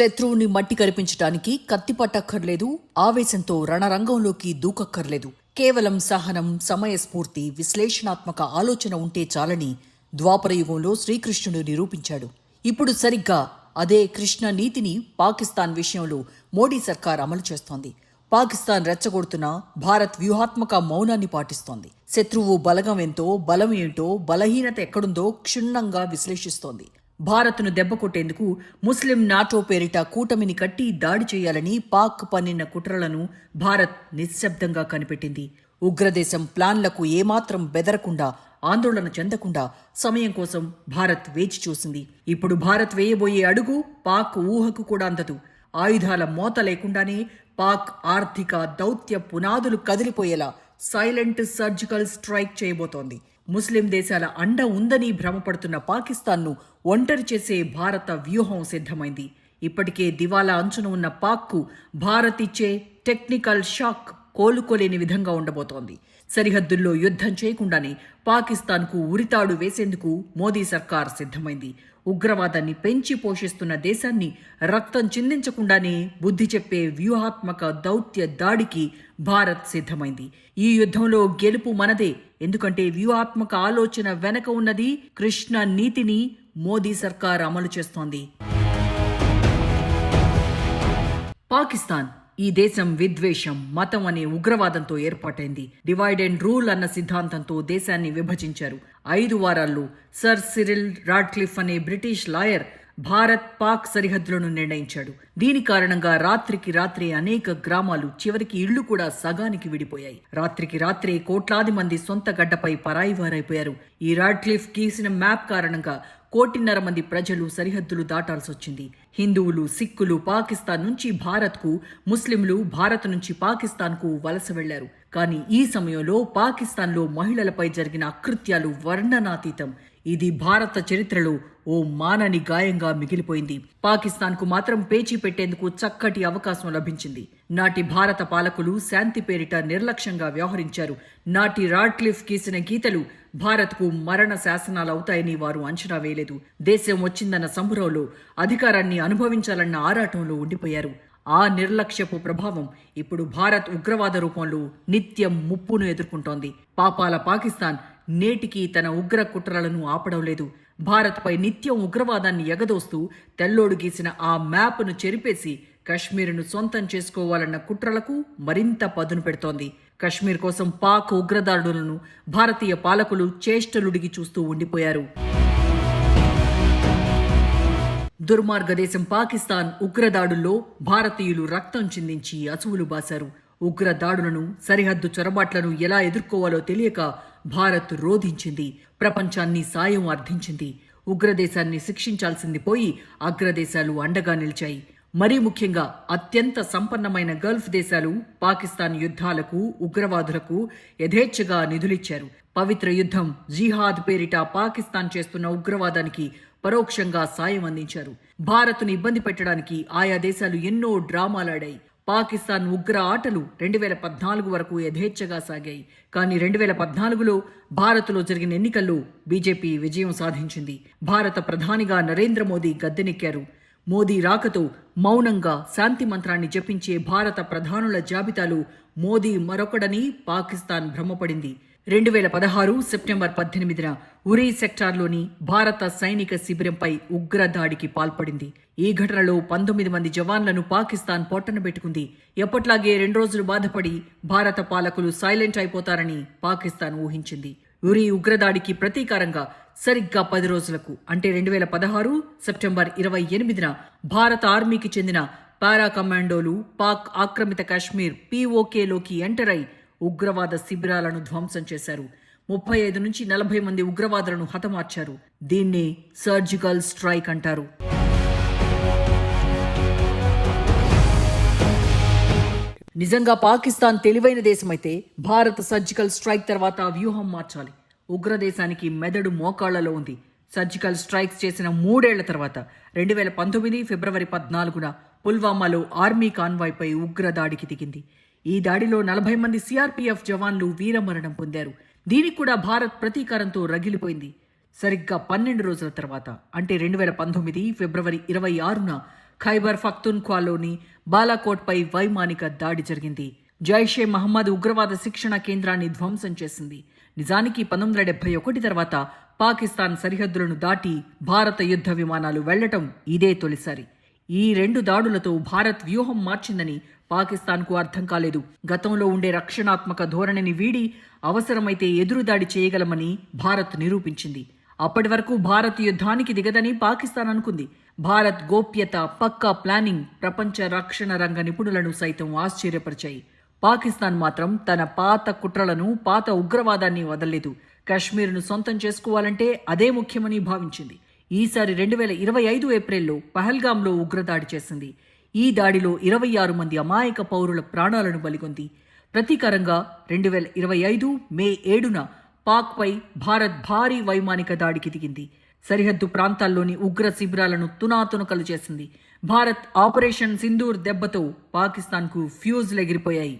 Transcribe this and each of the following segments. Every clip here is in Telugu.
శత్రువుని మట్టి కరిపించటానికి కత్తి పట్టక్కర్లేదు, ఆవేశంతో రణరంగంలోకి దూకక్కర్లేదు. కేవలం సహనం, సమయస్ఫూర్తి, విశ్లేషణాత్మక ఆలోచన ఉంటే చాలని ద్వాపరయుగంలో శ్రీకృష్ణుడు నిరూపించాడు. ఇప్పుడు సరిగ్గా అదే కృష్ణ నీతిని పాకిస్తాన్ విషయంలో మోడీ సర్కార్ అమలు చేస్తోంది. పాకిస్తాన్ రెచ్చగొడుతున్న భారత్ వ్యూహాత్మక మౌనాన్ని పాటిస్తోంది. శత్రువు బలగం ఎంతో, బలం ఏంటో, బలహీనత ఎక్కడుందో క్షుణ్ణంగా విశ్లేషిస్తోంది. భారత్ను దెబ్బకొట్టేందుకు ముస్లిం నాటో పేరిట కూటమిని కట్టి దాడి చేయాలని పాక్ పన్నిన కుట్రలను భారత్ నిశ్శబ్దంగా కనిపెట్టింది. ఉగ్రదేశం ప్లాన్లకు ఏమాత్రం బెదరకుండా, ఆందోళన చెందకుండా సమయం కోసం భారత్ వేచి చూసింది. ఇప్పుడు భారత్ వేయబోయే అడుగు పాక్ ఊహకు కూడా అందదు. ఆయుధాల మోత లేకుండానే పాక్ ఆర్థిక దౌత్య పునాదులు కదిలిపోయేలా సైలెంట్ సర్జికల్ స్ట్రైక్ చేయబోతోంది. ముస్లిం దేశాల అండ ఉందని భ్రమపడుతున్న పాకిస్తాన్ను ఒంటరి చేసే భారత వ్యూహం సిద్ధమైంది. ఇప్పటికే దివాలా అంచున ఉన్న పాక్కు భారత్ ఇచ్చే టెక్నికల్ షాక్ కోలుకోలేని విధంగా ఉండబోతోంది. సరిహద్దుల్లో యుద్ధం చేయకుండానే పాకిస్తాన్కు ఉరితాడు వేసేందుకు మోదీ సర్కార్ సిద్ధమైంది. ఉగ్రవాదాన్ని పెంచి పోషిస్తున్న దేశాన్ని రక్తం చిందించకుండానే బుద్ధి చెప్పే వ్యూహాత్మక దౌత్య దాడికి భారత్ సిద్ధమైంది. ఈ యుద్ధంలో గెలుపు మనదే. ఎందుకంటే వ్యూహాత్మక ఆలోచన వెనక ఉన్నది కృష్ణ నీతిని మోదీ సర్కార్ అమలు చేస్తోంది. పాకిస్తాన్ ఈ దేశం విద్వేషం, మతం అనే ఉగ్రవాదంతో ఏర్పాటైంది. డివైడ్ అండ్ రూల్ అన్న సిద్ధాంతంతో దేశాన్ని విభజించారు. 5 వారాల్లో సర్ సిరిల్ రాడ్క్లిఫ్ అనే బ్రిటిష్ లాయర్ భారత్ పాక్ సరిహద్దులను నిర్ణయించాడు. దీని కారణంగా రాత్రికి రాత్రే అనేక గ్రామాలు, చివరికి ఇళ్లు కూడా సగానికి విడిపోయాయి. రాత్రికి రాత్రే కోట్లాది మంది సొంత గడ్డపై పరాయివారైపోయారు. ఈ రాడ్క్లిఫ్ గీసిన మ్యాప్ కారణంగా 1.5 కోటి మంది ప్రజలు సరిహద్దులు దాటాల్సొచ్చింది. హిందువులు, సిక్కులు పాకిస్తాన్ నుంచి భారత్కు, ముస్లింలు భారత్ నుంచి పాకిస్తాన్కు వలస వెళ్లారు. కానీ ఈ సమయంలో పాకిస్తాన్లో మహిళలపై జరిగిన అకృత్యాలు వర్ణనాతీతం. ఇది భారత చరిత్రలో ఓ మానని గాయంగా మిగిలిపోయింది. పాకిస్తాన్కు మాత్రం పేచీ పెట్టేందుకు చక్కటి అవకాశం లభించింది. నాటి భారత పాలకులు శాంతి పేరిట నిర్లక్ష్యంగా వ్యవహరించారు. నాటి రాడ్క్లిఫ్ గీసిన గీతలు భారత్కు మరణ శాసనాలవుతాయని వారు అంచనా వేయలేదు. దేశం వచ్చిందన్న సంబరంలో, అధికారాన్ని అనుభవించాలన్న ఆరాటంలో ఉండిపోయారు. ఆ నిర్లక్ష్యపు ప్రభావం ఇప్పుడు భారత్ ఉగ్రవాద రూపంలో నిత్యం ముప్పును ఎదుర్కొంటోంది. పాపాల పాకిస్తాన్ నేటికి తన ఉగ్ర కుట్రలను ఆపడం లేదు. భారత్పై నిత్యం ఉగ్రవాదాన్ని ఎగదోస్తూ తెల్లోడు గీసిన ఆ మ్యాప్ను చెరిపేసి కశ్మీర్ను సొంతం చేసుకోవాలన్న కుట్రలకు మరింత పదును పెడుతోంది. కశ్మీర్ కోసం పాక్ ఉగ్రదాడులను భారతీయ పాలకులు చేష్టలుడిగి చూస్తూ ఉండిపోయారు. దుర్మార్గ దేశం పాకిస్తాన్ ఉగ్రదాడుల్లో భారతీయులు రక్తం చిందించి అసువులు బాశారు. ఉగ్రదాడులను, సరిహద్దు చొరబాట్లను ఎలా ఎదుర్కోవాలో తెలియక భారత్ రోధించింది. ప్రపంచాన్ని సాయం అర్థించింది. ఉగ్రదేశాన్ని శిక్షించాల్సింది పోయి అగ్రదేశాలు అండగా నిలిచాయి. మరీ ముఖ్యంగా అత్యంత సంపన్నమైన గల్ఫ్ దేశాలు పాకిస్తాన్ యుద్ధాలకు, ఉగ్రవాదులకు యథేచ్ఛగా నిధులిచ్చారు. పవిత్ర యుద్ధం జిహాద్ పేరిట పాకిస్తాన్ చేస్తున్న ఉగ్రవాదానికి పరోక్షంగా సాయం అందించారు. భారత్ను ఇబ్బంది పెట్టడానికి ఆయా దేశాలు ఎన్నో డ్రామాలాడాయి. పాకిస్తాన్ ఉగ్ర ఆటలు 2014 వరకు యథేచ్ఛగా సాగాయి. కానీ 2014లో భారత్లో జరిగిన ఎన్నికల్లో బీజేపీ విజయం సాధించింది. భారత ప్రధానిగా నరేంద్ర మోదీ గద్దెనెక్కారు. మోదీ రాకతో మౌనంగా శాంతి మంత్రాన్ని జపించే భారత ప్రధానుల జాబితాలో మోదీ మరొకడని పాకిస్తాన్ భ్రమపడింది. 2016 సెప్టెంబర్ 18న ఉరీ సెక్టార్లోని భారత సైనిక శిబిరంపై ఉగ్రదాడికి పాల్పడింది. ఈ ఘటనలో 19 మంది జవాన్లను పాకిస్తాన్ పొట్టనబెట్టుకుంది. ఎప్పట్లాగే 2 రోజులు బాధపడి భారత పాలకులు సైలెంట్ అయిపోతారని పాకిస్తాన్ ఊహించింది. ఉరీ ఉగ్రదాడికి ప్రతీకారంగా సరిగ్గా 10 రోజులకు, అంటే 2016 సెప్టెంబర్ 28న భారత ఆర్మీకి చెందిన పారా కమాండోలు పాక్ ఆక్రమిత కాశ్మీర్ POKలోకి ఎంటర్ అయి ఉగ్రవాద శిబిరాలను ధ్వంసం చేశారు. 35 నుంచి 40 మంది ఉగ్రవాదులను హతమార్చారు. దీన్నే సర్జికల్ స్ట్రైక్ అంటారు. నిజంగా పాకిస్తాన్ తెలివైన దేశమైతే భారత్ సర్జికల్ స్ట్రైక్ తర్వాత వ్యూహం మార్చాలి. ఉగ్రదేశానికి మెదడు మోకాళ్లలో ఉంది. సర్జికల్ స్ట్రైక్స్ చేసిన 3 ఏళ్ల తర్వాత 2019 ఫిబ్రవరి 14న పుల్వామాలో ఆర్మీ కాన్వాయ్పై ఉగ్రదాడికి దిగింది. ఈ దాడిలో 40 మంది సిఆర్పీఎఫ్ జవాన్లు వీరమరణం పొందారు. దీనికి కూడా భారత్ ప్రతీకారంతో రగిలిపోయింది. సరిగ్గా 12 రోజుల తర్వాత, అంటే 2019 ఫిబ్రవరి 26న ఖైబర్ పఖ్తూన్ఖ్వాలోని బాలాకోట్పై వైమానిక దాడి జరిగింది. జైషే మహమ్మద్ ఉగ్రవాద శిక్షణ కేంద్రాన్ని ధ్వంసం చేసింది. నిజానికి 1971 తర్వాత పాకిస్తాన్ సరిహద్దులను దాటి భారత యుద్ధ విమానాలు వెళ్లటం ఇదే తొలిసారి. ఈ 2 దాడులతో భారత్ వ్యూహం మార్చిందని పాకిస్తాన్కు అర్థం కాలేదు. గతంలో ఉండే రక్షణాత్మక ధోరణిని వీడి అవసరమైతే ఎదురుదాడి చేయగలమని భారత్ నిరూపించింది. అప్పటి వరకు భారత్ యుద్ధానికి దిగదని పాకిస్తాన్ అనుకుంది. భారత్ గోప్యత, పక్కా ప్లానింగ్ ప్రపంచ రక్షణ రంగ నిపుణులను సైతం ఆశ్చర్యపరిచాయి. పాకిస్తాన్ మాత్రం తన పాత కుట్రలను, పాత ఉగ్రవాదాన్ని వదలలేదు. కశ్మీర్ను సొంతం చేసుకోవాలంటే అదే ముఖ్యమని భావించింది. ఈసారి 2025 ఏప్రిల్లో పహల్గాంలో ఉగ్రదాడి చేసింది. ఈ దాడిలో 26 మంది అమాయక పౌరుల ప్రాణాలను బలిగొంది. ప్రతీకారంగా 2025 మే 7న పాక్పై భారత్ భారీ వైమానిక దాడికి దిగింది. సరిహద్దు ప్రాంతాల్లోని ఉగ్ర శిబిరాలను తునాతునకలు చేసింది. భారత్ ఆపరేషన్ సింధూర్ దెబ్బతో పాకిస్తాన్కు ఫ్యూజ్లు ఎగిరిపోయాయి.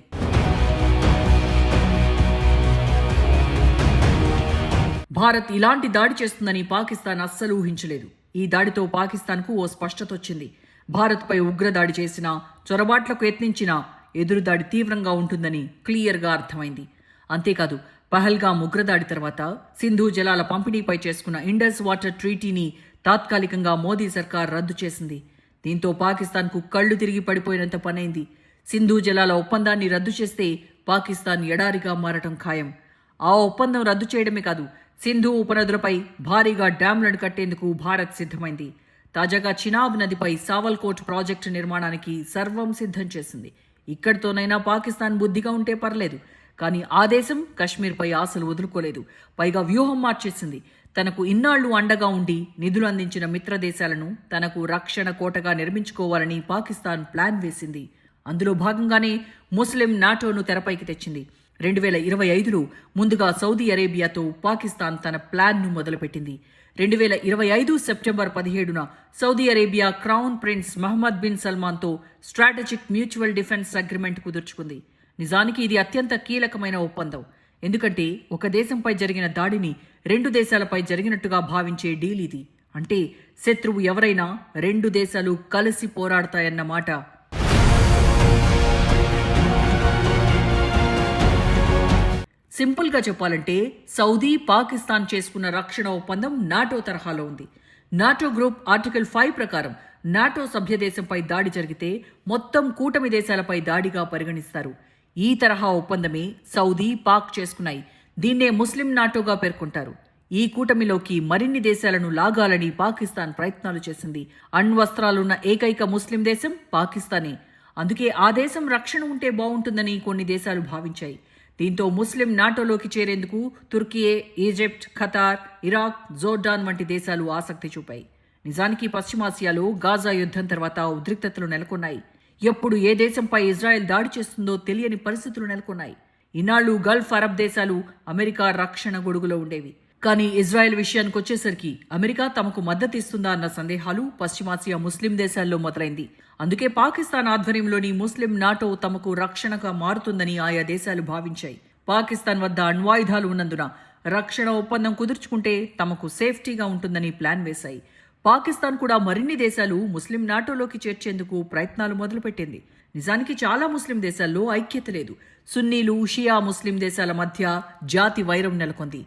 భారత్ ఇలాంటి దాడి చేస్తుందని పాకిస్తాన్ అస్సలు ఊహించలేదు. ఈ దాడితో పాకిస్తాన్కు ఓ స్పష్టత వచ్చింది. భారత్పై ఉగ్రదాడి చేసినా, చొరబాట్లకు యత్నించినా ఎదురుదాడి తీవ్రంగా ఉంటుందని క్లియర్గా అర్థమైంది. అంతేకాదు, పహల్గాం ఉగ్రదాడి తర్వాత సింధు జలాల పంపిణీపై చేసుకున్న ఇండస్ వాటర్ ట్రీటీని తాత్కాలికంగా మోదీ సర్కార్ రద్దు చేసింది. దీంతో పాకిస్తాన్కు కళ్లు తిరిగి పడిపోయినంత పనైంది. సింధు జలాల ఒప్పందాన్ని రద్దు చేస్తే పాకిస్తాన్ ఎడారిగా మారటం ఖాయం. ఆ ఒప్పందం రద్దు చేయడమే కాదు, సింధు ఉపనదులపై భారీగా డ్యాంలను కట్టేందుకు భారత్ సిద్ధమైంది. తాజాగా చినాబ్ నదిపై సావల్కోట్ ప్రాజెక్టు నిర్మాణానికి సర్వం సిద్ధం చేసింది. ఇక్కడితోనైనా పాకిస్తాన్ బుద్ధిగా ఉంటే పర్లేదు, కానీ ఆ దేశం కశ్మీర్పై ఆశలు వదులుకోలేదు. పైగా వ్యూహం మార్చేసింది. తనకు ఇన్నాళ్లు అండగా ఉండి నిధులు అందించిన మిత్ర దేశాలను తనకు రక్షణ కోటగా నిర్మించుకోవాలని పాకిస్తాన్ ప్లాన్ వేసింది. అందులో భాగంగానే ముస్లిం నాటోను తెరపైకి తెచ్చింది. 2025లో ముందుగా సౌదీ అరేబియాతో పాకిస్తాన్ తన ప్లాన్ను మొదలుపెట్టింది. 2025 సెప్టెంబర్ 17న Saudi Arabia crown prince Mohammed bin సల్మాన్తో స్ట్రాటజిక్ మ్యూచువల్ డిఫెన్స్ అగ్రిమెంట్ కుదుర్చుకుంది. నిజానికి ఇది అత్యంత కీలకమైన ఒప్పందం. ఎందుకంటే ఒక దేశంపై జరిగిన దాడిని 2 దేశాలపై జరిగినట్టుగా భావించే డీల్ ఇది. అంటే శత్రువు ఎవరైనా 2 దేశాలు కలిసి పోరాడతాయన్నమాట. సింపుల్గా చెప్పాలంటే సౌదీ, పాకిస్తాన్ చేసుకున్న రక్షణ ఒప్పందం నాటో తరహాలో ఉంది. నాటో గ్రూప్ ఆర్టికల్ 5 ప్రకారం నాటో సభ్య దేశంపై దాడి జరిగితే మొత్తం కూటమి దేశాలపై దాడిగా పరిగణిస్తారు. ఈ తరహా ఒప్పందమే సౌదీ, పాక్ చేసుకున్నాయి. దీన్నే ముస్లిం నాటోగా పేర్కొంటారు. ఈ కూటమిలోకి మరిన్ని దేశాలను లాగాలని పాకిస్తాన్ ప్రయత్నాలు చేసింది. అణ్వస్త్రాలున్న ఏకైక ముస్లిం దేశం పాకిస్తానే. అందుకే ఆ దేశం రక్షణ ఉంటే బాగుంటుందని కొన్ని దేశాలు భావించాయి. దీంతో ముస్లిం నాటోలోకి చేరేందుకు Türkiye, Egypt, Qatar, Iraq, Jordan వంటి దేశాలు ఆసక్తి చూపాయి. నిజానికి పశ్చిమాసియాలో గాజా యుద్ధం తర్వాత ఉద్రిక్తతలు నెలకొన్నాయి. ఎప్పుడు ఏ దేశంపై ఇజ్రాయెల్ దాడి చేస్తుందో తెలియని పరిస్థితులు నెలకొన్నాయి. ఇన్నాళ్లు గల్ఫ్ అరబ్ దేశాలు అమెరికా రక్షణ గొడుగులో ఉండేవి. కానీ ఇజ్రాయెల్ విషయానికి వచ్చేసరికి అమెరికా తమకు మద్దతు ఇస్తుందా అన్న సందేహాలు పశ్చిమాసియా ముస్లిం దేశాల్లో మొదలైంది. అందుకే పాకిస్తాన్ ఆధ్వర్యంలోని ముస్లిం నాటో తమకు రక్షణగా మారుతుందని ఆయా దేశాలు భావించాయి. పాకిస్తాన్ వద్ద అణ్వాయుధాలు ఉన్నందున రక్షణ ఒప్పందం కుదుర్చుకుంటే తమకు సేఫ్టీగా ఉంటుందని ప్లాన్ వేశాయి. పాకిస్తాన్ కూడా మరిన్ని దేశాలు ముస్లిం నాటోలోకి చేర్చేందుకు ప్రయత్నాలు మొదలుపెట్టింది. నిజానికి చాలా ముస్లిం దేశాల్లో ఐక్యత లేదు. సున్నీలు, షియా ముస్లిం దేశాల మధ్య జాతి వైరం నెలకొంది.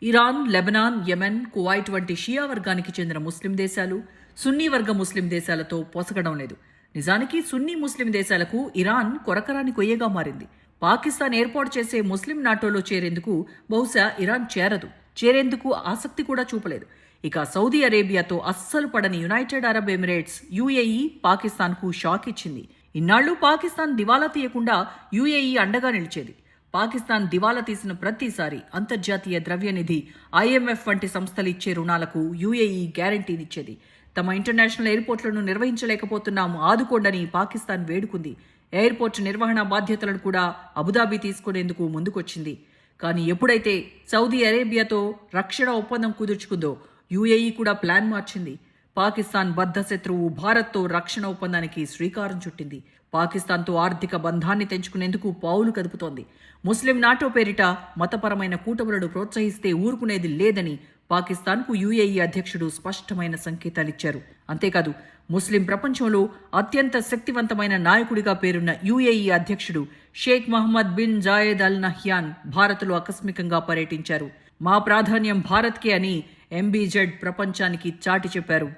ఇరాన్, లెబనాన్, యెమెన్, కువైట్ వంటి షియా వర్గానికి చెందిన ముస్లిం దేశాలు సున్నీ వర్గ ముస్లిం దేశాలతో పొసగడం లేదు. నిజానికి సున్నీ ముస్లిం దేశాలకు ఇరాన్ కొరకరాని కొయ్యగా మారింది. పాకిస్తాన్ ఏర్పాటు చేసే ముస్లిం నాటోలో చేరేందుకు బహుశా ఇరాన్ చేరేందుకు ఆసక్తి కూడా చూపలేదు. ఇక సౌదీ అరేబియాతో అస్సలు పడని యునైటెడ్ అరబ్ ఎమిరేట్స్ యుఏఈ పాకిస్తాన్కు షాక్ ఇచ్చింది. ఇన్నాళ్లు పాకిస్తాన్ దివాలా తీయకుండా యుఏఈ అండగా నిలిచేది. పాకిస్తాన్ దివాలా తీసిన ప్రతిసారి అంతర్జాతీయ ద్రవ్యనిధి, IMF వంటి సంస్థలు ఇచ్చే రుణాలకు యుఏఈ గ్యారంటీనిచ్చేది. తమ ఇంటర్నేషనల్ ఎయిర్పోర్ట్లను నిర్వహించలేకపోతున్నాము, ఆదుకోండని పాకిస్తాన్ వేడుకుంది. ఎయిర్పోర్ట్ నిర్వహణ బాధ్యతలను కూడా అబుదాబి తీసుకునేందుకు ముందుకొచ్చింది. కానీ ఎప్పుడైతే సౌదీ అరేబియాతో రక్షణ ఒప్పందం కుదుర్చుకుందో యుఏఈ కూడా ప్లాన్ మార్చింది. పాకిస్తాన్ బద్ధ శత్రువు భారత్తో రక్షణ ఒప్పందానికి శ్రీకారం చుట్టింది. పాకిస్తాన్తో ఆర్థిక బంధాన్ని తెంచుకునేందుకు పావులు కదుపుతోంది. ముస్లిం నాటో పేరిట మతపరమైన కూటములను ప్రోత్సహిస్తే ఊరుకునేది లేదని పాకిస్తాన్కు యుఏఈ అధ్యక్షుడు స్పష్టమైన సంకేతాలిచ్చారు. అంతేకాదు ముస్లిం ప్రపంచంలో అత్యంత శక్తివంతమైన నాయకుడిగా పేరున్న యుఏఈ అధ్యక్షుడు Sheikh Mohamed bin Zayed Al Nahyan భారత్లో ఆకస్మికంగా పర్యటించారు. మా ప్రాధాన్యం భారత్కే అని ఎంబీజెడ్ ప్రపంచానికి చాటి చెప్పారు.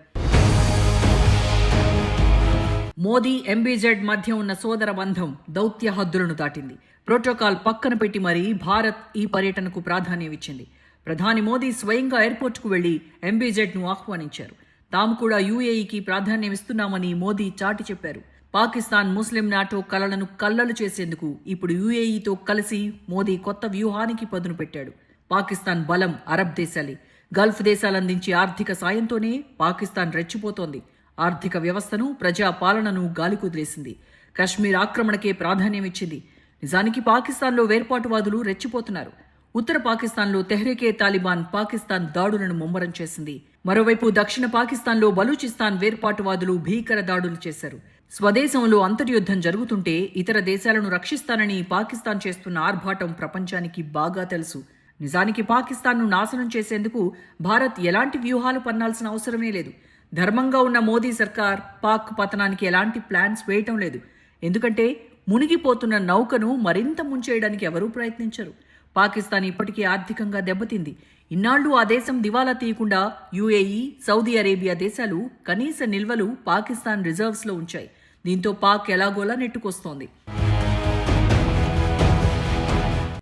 మోదీ ఎంబీజెడ్ మధ్య ఉన్న సోదర బంధం దౌత్య హద్దులను దాటింది. ప్రోటోకాల్ పక్కన పెట్టి మరీ భారత్ ఈ పర్యటనకు ప్రాధాన్యం ఇచ్చింది. ప్రధాని మోదీ స్వయంగా ఎయిర్పోర్టుకు వెళ్లి ఎంబీజెడ్ను ఆహ్వానించారు. తాము కూడా యుఏఈకి ప్రాధాన్యం ఇస్తున్నామని మోదీ చాటి చెప్పారు. పాకిస్తాన్ ముస్లిం నాటో కలలను కల్లలు చేసేందుకు ఇప్పుడు యుఏఈతో కలిసి మోదీ కొత్త వ్యూహానికి పదును పెట్టాడు. పాకిస్తాన్ బలం అరబ్ దేశాలే. గల్ఫ్ దేశాలందించే ఆర్థిక సాయంతోనే పాకిస్తాన్ రెచ్చిపోతోంది. ఆర్థిక వ్యవస్థను, ప్రజా పాలనను గాలికుదిలేసింది. కశ్మీర్ ఆక్రమణకే ప్రాధాన్యం ఇచ్చింది. నిజానికి పాకిస్తాన్లో వేర్పాటువాదులు రెచ్చిపోతున్నారు. ఉత్తర పాకిస్తాన్లో తెహ్రీకే తాలిబాన్ పాకిస్తాన్ దాడులను ముమ్మరం చేసింది. మరోవైపు దక్షిణ పాకిస్తాన్లో బలూచిస్తాన్ వేర్పాటువాదులు భీకర దాడులు చేశారు. స్వదేశంలో అంతర్యుద్ధం జరుగుతుంటే ఇతర దేశాలను రక్షిస్తానని పాకిస్తాన్ చేస్తున్న ఆర్భాటం ప్రపంచానికి బాగా తెలుసు. నిజానికి పాకిస్తాన్ను నాశనం చేసేందుకు భారత్ ఎలాంటి వ్యూహాలు పన్నాల్సిన అవసరమే లేదు. ధర్మంగా ఉన్న మోదీ సర్కార్ పాక్ పతనానికి ఎలాంటి ప్లాన్స్ వేయటం లేదు. ఎందుకంటే మునిగిపోతున్న నౌకను మరింత ముంచేయడానికి ఎవరూ ప్రయత్నించరు. పాకిస్తాన్ ఇప్పటికే ఆర్థికంగా దెబ్బతింది. ఇన్నాళ్లు ఆ దేశం దివాలా తీయకుండా యుఏఈ, సౌదీ అరేబియా దేశాలు కనీస నిల్వలు పాకిస్తాన్ రిజర్వ్స్లో ఉంచాయి. దీంతో పాక్ ఎలాగోలా నెట్టుకొస్తోంది.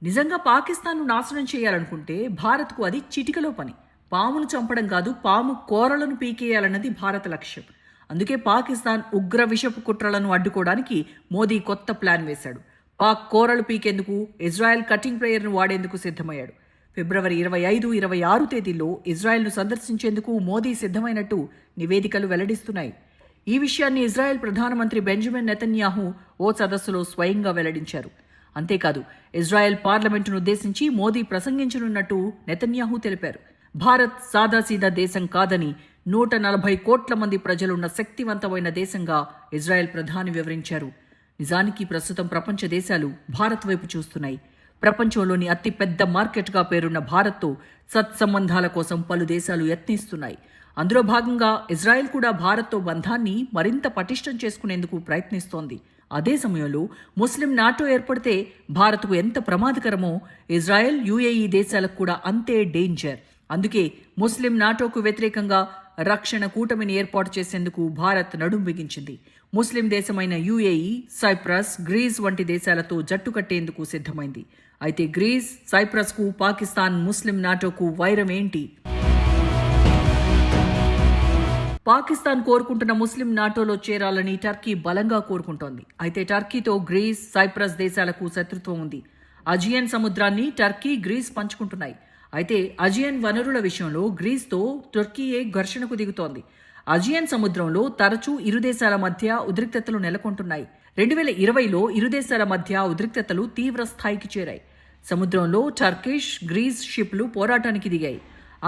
నిజంగా పాకిస్తాన్ను నాశనం చేయాలనుకుంటే భారత్కు అది చిటికలో పని. పామును చంపడం కాదు, పాము కోరలను పీకేయాలన్నది భారత లక్ష్యం. అందుకే పాకిస్తాన్ ఉగ్ర విషపు కుట్రలను అడ్డుకోవడానికి మోదీ కొత్త ప్లాన్ వేశాడు. పాక్ కోరలు పీకేందుకు ఇజ్రాయెల్ కటింగ్ ప్లేయర్ను వాడేందుకు సిద్ధమయ్యాడు. ఫిబ్రవరి 25, 26 తేదీల్లో ఇజ్రాయెల్ను సందర్శించేందుకు మోదీ సిద్ధమైనట్టు నివేదికలు వెల్లడిస్తున్నాయి. ఈ విషయాన్ని ఇజ్రాయెల్ ప్రధానమంత్రి బెంజమిన్ నెతన్యాహు ఓ సదస్సులో స్వయంగా వెల్లడించారు. అంతేకాదు ఇజ్రాయెల్ పార్లమెంటును ఉద్దేశించి మోదీ ప్రసంగించనున్నట్టు నెతన్యాహు తెలిపారు. భారత్ సాదాసీదా దేశం కాదని, 140 కోట్ల మంది ప్రజలున్న శక్తివంతమైన దేశంగా ఇజ్రాయెల్ ప్రధాని వివరించారు. నిజానికి ప్రస్తుతం ప్రపంచ దేశాలు భారత్ వైపు చూస్తున్నాయి. ప్రపంచంలోని అతిపెద్ద మార్కెట్గా పేరున్న భారత్తో సత్సంబంధాల కోసం పలు దేశాలు యత్నిస్తున్నాయి. అందులో భాగంగా ఇజ్రాయెల్ కూడా భారత్తో బంధాన్ని మరింత పటిష్టం చేసుకునేందుకు ప్రయత్నిస్తోంది. అదే సమయంలో ముస్లిం నాటో ఏర్పడితే భారత్కు ఎంత ప్రమాదకరమో ఇజ్రాయెల్, యుఏఈ దేశాలకు కూడా అంతే డేంజర్. అందుకే ముస్లిం నాటోకు వ్యతిరేకంగా రక్షణ కూటమిని ఏర్పాటు చేసేందుకు భారత్ నడుం బిగించింది. ముస్లిం దేశమైన యుఏఈ, సైప్రస్, గ్రీస్ వంటి దేశాలతో జట్టు కట్టేందుకు సిద్ధమైంది. అయితే గ్రీస్, సైప్రస్కు పాకిస్తాన్, ముస్లిం నాటోకు వైరం ఏంటి? పాకిస్తాన్ కోరుకుంటున్న ముస్లిం నాటోలో చేరాలని టర్కీ బలంగా కోరుకుంటోంది. అయితే టర్కీతో గ్రీస్, సైప్రస్ దేశాలకు శత్రుత్వం ఉంది. అజియన్ సముద్రాన్ని టర్కీ, గ్రీస్ పంచుకుంటున్నాయి. అయితే అజియన్ వనరుల విషయంలో గ్రీస్తో టర్కీయే ఘర్షణకు దిగుతోంది. అజియన్ సముద్రంలో తరచూ ఇరు దేశాల మధ్య ఉద్రిక్తతలు నెలకొంటున్నాయి. 2020లో ఇరు దేశాల మధ్య ఉద్రిక్తతలు తీవ్ర స్థాయికి చేరాయి. సముద్రంలో టర్కిష్, గ్రీస్ షిప్లు పోరాటానికి దిగాయి.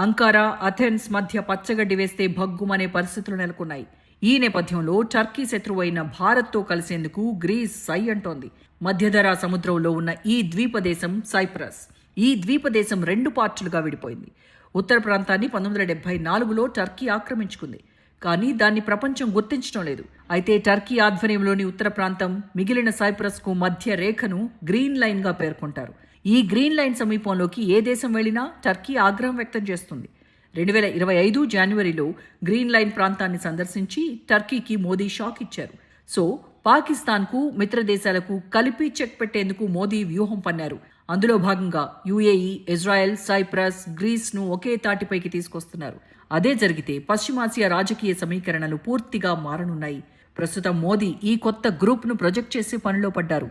అంకారా, అథెన్స్ మధ్య పచ్చగడ్డి వేస్తే భగ్గుమనే పరిస్థితులు నెలకొన్నాయి. ఈ నేపథ్యంలో టర్కీ శత్రువైన భారత్తో కలిసేందుకు గ్రీస్ సై అంటోంది. మధ్యధరా సముద్రంలో ఉన్న ఈ ద్వీపదేశం సైప్రస్. ఈ ద్వీపదేశం 2 పార్టులుగా విడిపోయింది. ఉత్తర ప్రాంతాన్ని 1974లో టర్కీ ఆక్రమించుకుంది. కానీ దాన్ని ప్రపంచం గుర్తించడం లేదు. అయితే టర్కీ ఆధ్వర్యంలోని ఉత్తర ప్రాంతం, మిగిలిన సైప్రస్కు మధ్య రేఖను గ్రీన్ లైన్గా పేర్కొంటారు. ఈ గ్రీన్ లైన్ సమీపంలోకి ఏ దేశం వెళ్లినా టర్కీ ఆగ్రహం వ్యక్తం చేస్తుంది. 2025 జనవరిలో గ్రీన్ లైన్ ప్రాంతాన్ని సందర్శించి టర్కీకి మోదీ షాక్ ఇచ్చారు. సో పాకిస్తాన్కు, మిత్ర దేశాలకు కలిపి చెక్ పెట్టేందుకు మోదీ వ్యూహం పన్నారు. అందులో భాగంగా యుఏఈ, ఇజ్రాయెల్, సైప్రస్, గ్రీస్ను ఒకే తాటిపైకి తీసుకొస్తున్నారు. అదే జరిగితే పశ్చిమాసియా రాజకీయ సమీకరణలు పూర్తిగా మారనున్నాయి. ప్రస్తుతం మోదీ ఈ కొత్త గ్రూప్ను ప్రొజెక్ట్ చేసే పనిలో పడ్డారు.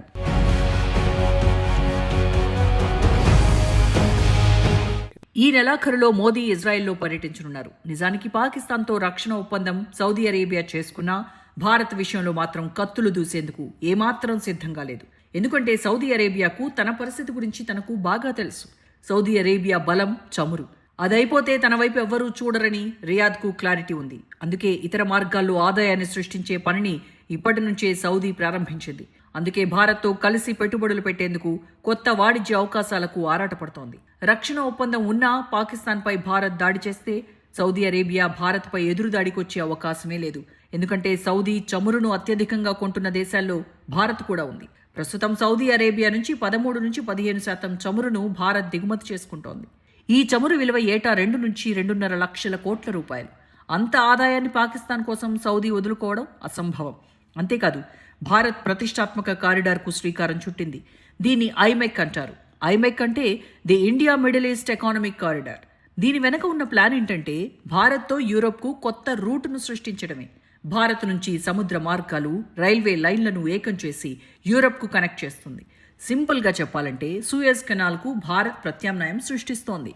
ఈ నెలాఖరులో మోదీ ఇజ్రాయెల్లో పర్యటించనున్నారు. నిజానికి పాకిస్తాన్తో రక్షణ ఒప్పందం సౌదీ అరేబియా చేసుకున్నా భారత్ విషయంలో మాత్రం కత్తులు దూసేందుకు ఏమాత్రం సిద్ధంగా లేదు. ఎందుకంటే సౌదీ అరేబియాకు తన పరిస్థితి గురించి తనకు బాగా తెలుసు. సౌదీ అరేబియా బలం చమురు. అదైపోతే తన వైపు ఎవ్వరూ చూడరని రియాద్కు క్లారిటీ ఉంది. అందుకే ఇతర మార్గాల్లో ఆదాయాన్ని సృష్టించే పనిని ఇప్పటి నుంచే సౌదీ ప్రారంభించింది. అందుకే భారత్తో కలిసి పెట్టుబడులు పెట్టేందుకు కొత్త వాణిజ్య అవకాశాలకు ఆరాటపడుతోంది. రక్షణ ఒప్పందం ఉన్నా పాకిస్తాన్పై భారత్ దాడి చేస్తే సౌదీ అరేబియా భారత్పై ఎదురుదాడికొచ్చే అవకాశమే లేదు. ఎందుకంటే సౌదీ చమురును అత్యధికంగా కొంటున్న దేశాల్లో భారత్ కూడా ఉంది. ప్రస్తుతం సౌదీ అరేబియా నుంచి 13 నుంచి 15% చమురును భారత్ దిగుమతి చేసుకుంటోంది. ఈ చమురు విలువ ఏటా 2 నుంచి 2.5 లక్షల కోట్ల రూపాయలు. అంత ఆదాయాన్ని పాకిస్తాన్ కోసం సౌదీ వదులుకోవడం అసంభవం. అంతేకాదు భారత్ ప్రతిష్టాత్మక కారిడార్కు శ్రీకారం చుట్టింది. దీన్ని ఐమెక్ అంటారు. ఐమెక్ అంటే the India middle east economic corridor. దీని వెనక ఉన్న ప్లాన్ ఏంటంటే భారత్తో యూరోప్కు కొత్త రూటును సృష్టించడమే. భారత్ నుంచి సముద్ర మార్గాలు, రైల్వే లైన్లను ఏకం చేసి యూరప్కు కనెక్ట్ చేస్తుంది. సింపుల్గా చెప్పాలంటే సూయజ్ కెనాల్కు భారత్ ప్రత్యామ్నాయం సృష్టిస్తోంది.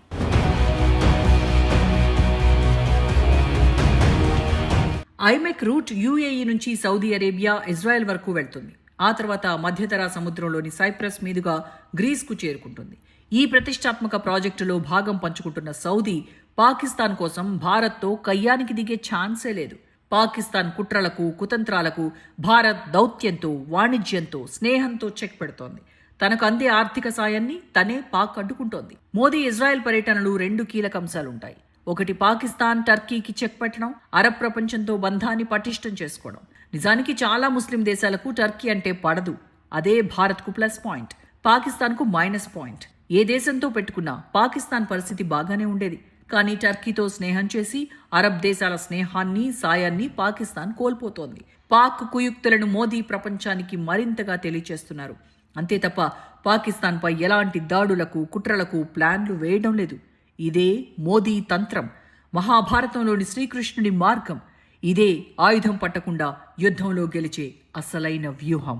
ఐమెక్ రూట్ యూఏఈ నుంచి సౌదీ అరేబియా, ఇజ్రాయెల్ వరకు వెళ్తుంది. ఆ తర్వాత మధ్యధరా సముద్రంలోని సైప్రస్ మీదుగా గ్రీస్కు చేరుకుంటుంది. ఈ ప్రతిష్టాత్మక ప్రాజెక్టులో భాగం పంచుకుంటున్న సౌదీ పాకిస్తాన్ కోసం భారత్తో కయ్యానికి దిగే ఛాన్సే లేదు. పాకిస్తాన్ కుట్రలకు, కుతంత్రాలకు భారత్ దౌత్యంతో, వాణిజ్యంతో, స్నేహంతో చెక్ పెడుతోంది. తనకు అందే ఆర్థిక సాయాన్ని తనే పాక్ అడ్డుకుంటోంది. మోదీ ఇజ్రాయెల్ పర్యటనలు 2 కీలక అంశాలుంటాయి. ఒకటి పాకిస్తాన్, టర్కీకి చెక్ పెట్టడం, అరబ్ ప్రపంచంతో బంధాన్ని పటిష్టం చేసుకోవడం. నిజానికి చాలా ముస్లిం దేశాలకు టర్కీ అంటే పడదు. అదే భారత్కు ప్లస్ పాయింట్, పాకిస్తాన్కు మైనస్ పాయింట్. ఏ దేశంతో పెట్టుకున్నా పాకిస్తాన్ పరిస్థితి బాగానే ఉండేది. కానీ టర్కీతో స్నేహం చేసి అరబ్ దేశాల స్నేహాన్ని, సాయాన్ని పాకిస్తాన్ కోల్పోతోంది. పాక్ కుయుక్తులను మోదీ ప్రపంచానికి మరింతగా తెలియచేస్తున్నారు. అంతే తప్ప పాకిస్తాన్పై ఎలాంటి దాడులకు, కుట్రలకు ప్లాన్లు వేయడం లేదు. ఇదే మోదీ తంత్రం, మహాభారతంలోని శ్రీకృష్ణుడి మార్గం. ఇదే ఆయుధం పట్టకుండా యుద్ధంలో గెలిచే అసలైన వ్యూహం.